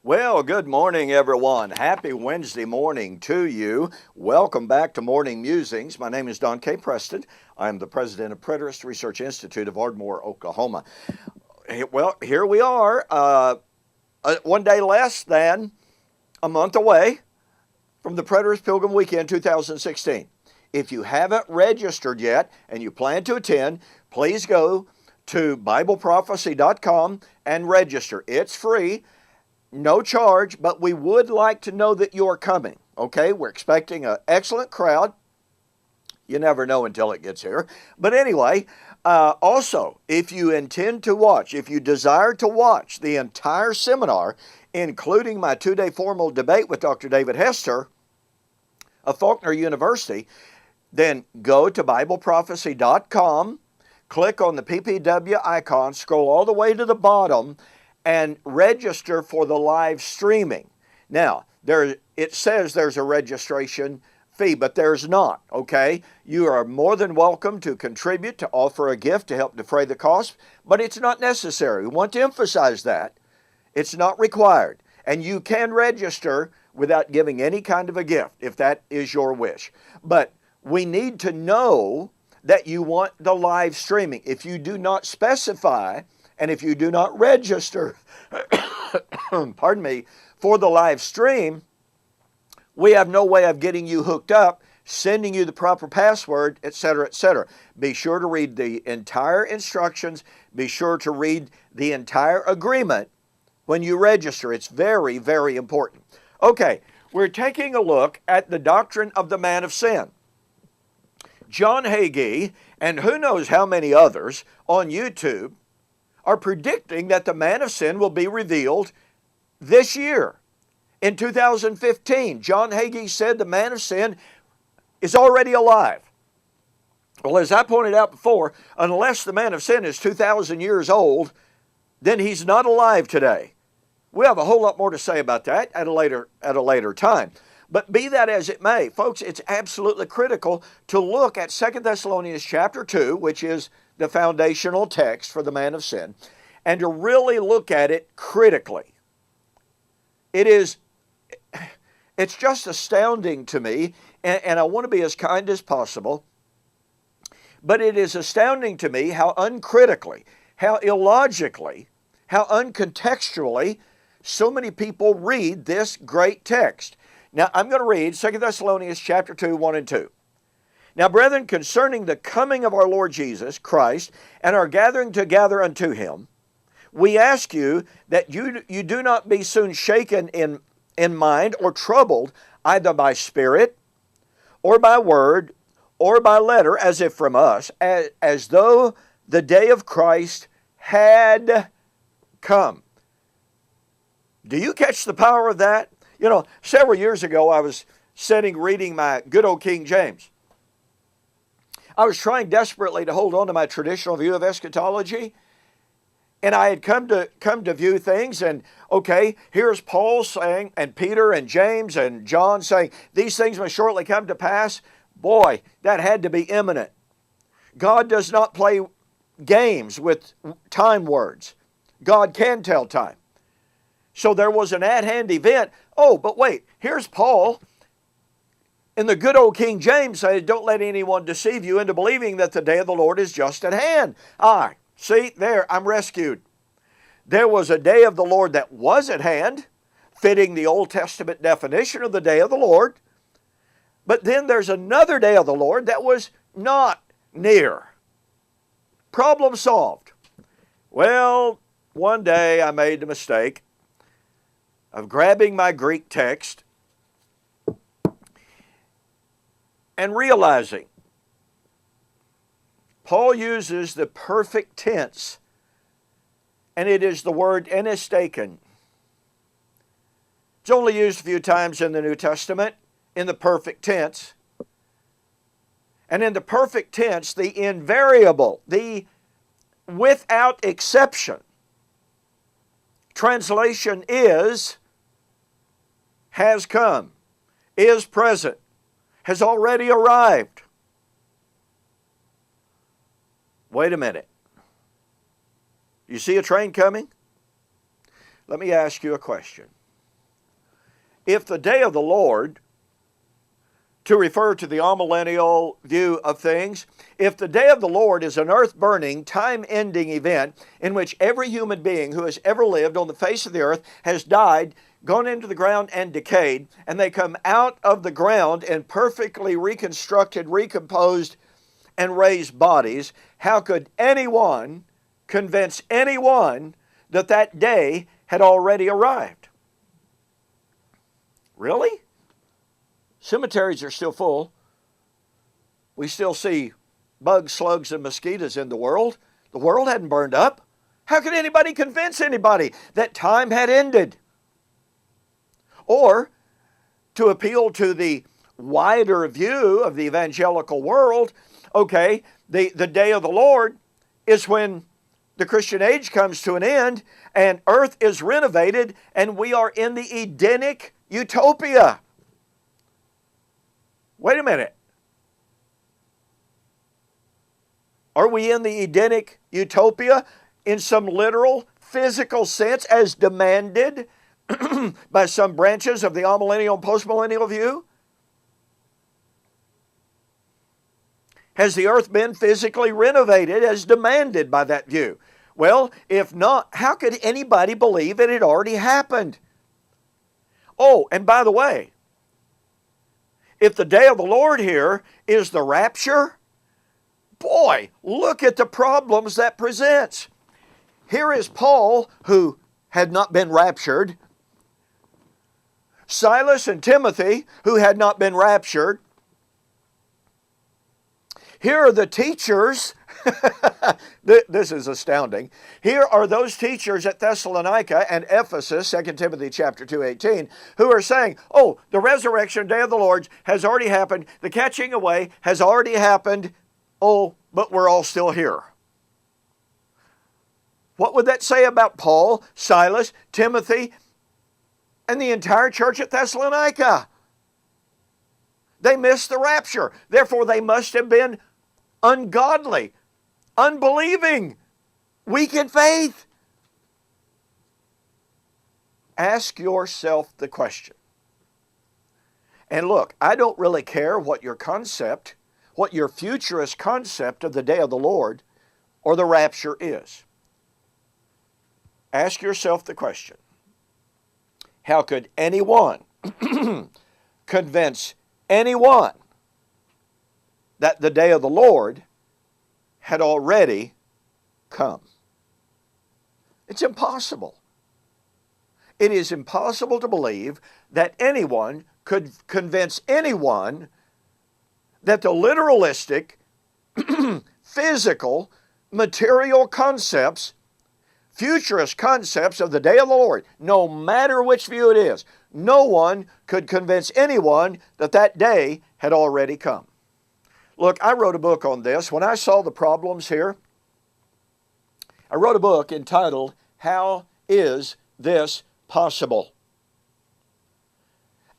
Well, good morning, everyone. Happy Wednesday morning to you. Welcome back to Morning Musings. My name is Don K. Preston. I'm the president of Preterist Research Institute of Ardmore, Oklahoma. Well, here we are, one day less than a month away from the Preterist Pilgrim Weekend 2016. If you haven't registered yet and you plan to attend, please go to BibleProphecy.com and register. It's free. No charge, but we would like to know that you're coming, okay? We're expecting an excellent crowd. You never know until it gets here. But anyway, also, if you intend to watch, if you desire to watch the entire seminar, including my two-day formal debate with Dr. David Hester of Faulkner University, then go to BibleProphecy.com, click on the PPW icon, scroll all the way to the bottom, and register for the live streaming. Now, it says there's a registration fee, but there's not, okay? You are more than welcome to contribute, to offer a gift to help defray the cost, but it's not necessary. We want to emphasize that. It's not required. And you can register without giving any kind of a gift, if that is your wish. But we need to know that you want the live streaming. If you do not specify, and if you do not register, pardon me, for the live stream, we have no way of getting you hooked up, sending you the proper password, etc., etc. Be sure to read the entire instructions. Be sure to read the entire agreement when you register. It's very, very important. Okay, we're taking a look at the doctrine of the man of sin. John Hagee, and who knows how many others on YouTube, are predicting that the man of sin will be revealed this year. In 2015, John Hagee said the man of sin is already alive. Well, as I pointed out before, unless the man of sin is 2,000 years old, then he's not alive today. We have a whole lot more to say about that at a later time. But be that as it may, folks, it's absolutely critical to look at 2 Thessalonians chapter 2, which is the foundational text for the man of sin, and to really look at it critically. It's just astounding to me, and I want to be as kind as possible, but it is astounding to me how uncritically, how illogically, how uncontextually so many people read this great text. Now, I'm going to read 2 Thessalonians chapter 2, 1 and 2. Now, brethren, concerning the coming of our Lord Jesus Christ and our gathering together unto him, we ask you that you do not be soon shaken in mind or troubled either by spirit or by word or by letter, as if from us, as though the day of Christ had come. Do you catch the power of that? You know, several years ago, I was sitting reading my good old King James. I was trying desperately to hold on to my traditional view of eschatology, and I had come to view things, and okay, here's Paul saying, and Peter and James and John saying, these things must shortly come to pass. Boy, that had to be imminent. God does not play games with time words. God can tell time. So there was an at-hand event. Oh, but wait, here's Paul in the good old King James says, don't let anyone deceive you into believing that the day of the Lord is just at hand. See, there, I'm rescued. There was a day of the Lord that was at hand, fitting the Old Testament definition of the day of the Lord. But then there's another day of the Lord that was not near. Problem solved. Well, one day I made the mistake of grabbing my Greek text and realizing Paul uses the perfect tense, and it is the word enistaken. It's only used a few times in the New Testament in the perfect tense. And in the perfect tense, the invariable, the without exception, translation is, has come, is present, has already arrived. Wait a minute. You see a train coming? Let me ask you a question. if the day of the Lord, to refer to the amillennial view of things, if the day of the Lord is an earth-burning, time-ending event in which every human being who has ever lived on the face of the earth has died, gone into the ground and decayed, and they come out of the ground in perfectly reconstructed, recomposed, and raised bodies, how could anyone convince anyone that that day had already arrived? Really? Cemeteries are still full. We still see bugs, slugs, and mosquitoes in the world. The world hadn't burned up. How could anybody convince anybody that time had ended? Or, to appeal to the wider view of the evangelical world, okay, the day of the Lord is when the Christian age comes to an end and earth is renovated and we are in the Edenic utopia. Wait a minute. Are we in the Edenic utopia in some literal, physical sense as demanded by some branches of the amillennial and postmillennial view? Has the earth been physically renovated as demanded by that view? Well, if not, how could anybody believe it had already happened? Oh, and by the way, if the day of the Lord here is the rapture, boy, look at the problems that presents. Here is Paul, who had not been raptured, Silas and Timothy, who had not been raptured. Here are the teachers. This is astounding. Here are those teachers at Thessalonica and Ephesus, 2 Timothy chapter 2:18, who are saying, oh, the resurrection day of the Lord has already happened. The catching away has already happened. Oh, but we're all still here. What would that say about Paul, Silas, Timothy, and the entire church at Thessalonica? They missed the rapture. Therefore, they must have been ungodly, unbelieving, weak in faith. Ask yourself the question. And look, I don't really care what your concept, what your futurist concept of the day of the Lord or the rapture is. Ask yourself the question. How could anyone convince anyone that the day of the Lord had already come? It's impossible. It is impossible to believe that anyone could convince anyone that the literalistic, physical, material concepts, futurist concepts of the day of the Lord, no matter which view it is, no one could convince anyone that that day had already come. Look, I wrote a book on this. When I saw the problems here, I wrote a book entitled, How Is This Possible?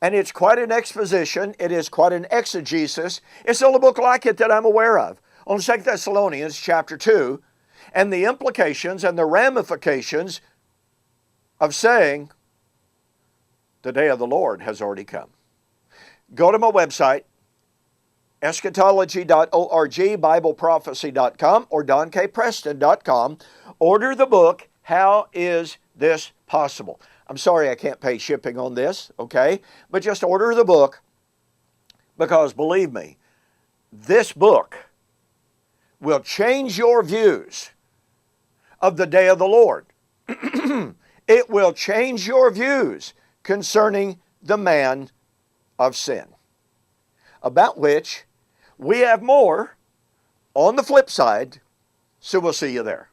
And it's quite an exposition. It is quite an exegesis. It's the only book like it that I'm aware of. On 2 Thessalonians chapter 2, and the implications and the ramifications of saying, the day of the Lord has already come. Go to my website, eschatology.org, bibleprophecy.com, or donkpreston.com. Order the book, How Is This Possible? I'm sorry I can't pay shipping on this, okay? But just order the book, because believe me, this book will change your views of the day of the Lord. It will change your views concerning the man of sin, about which we have more on the flip side, so we'll see you there.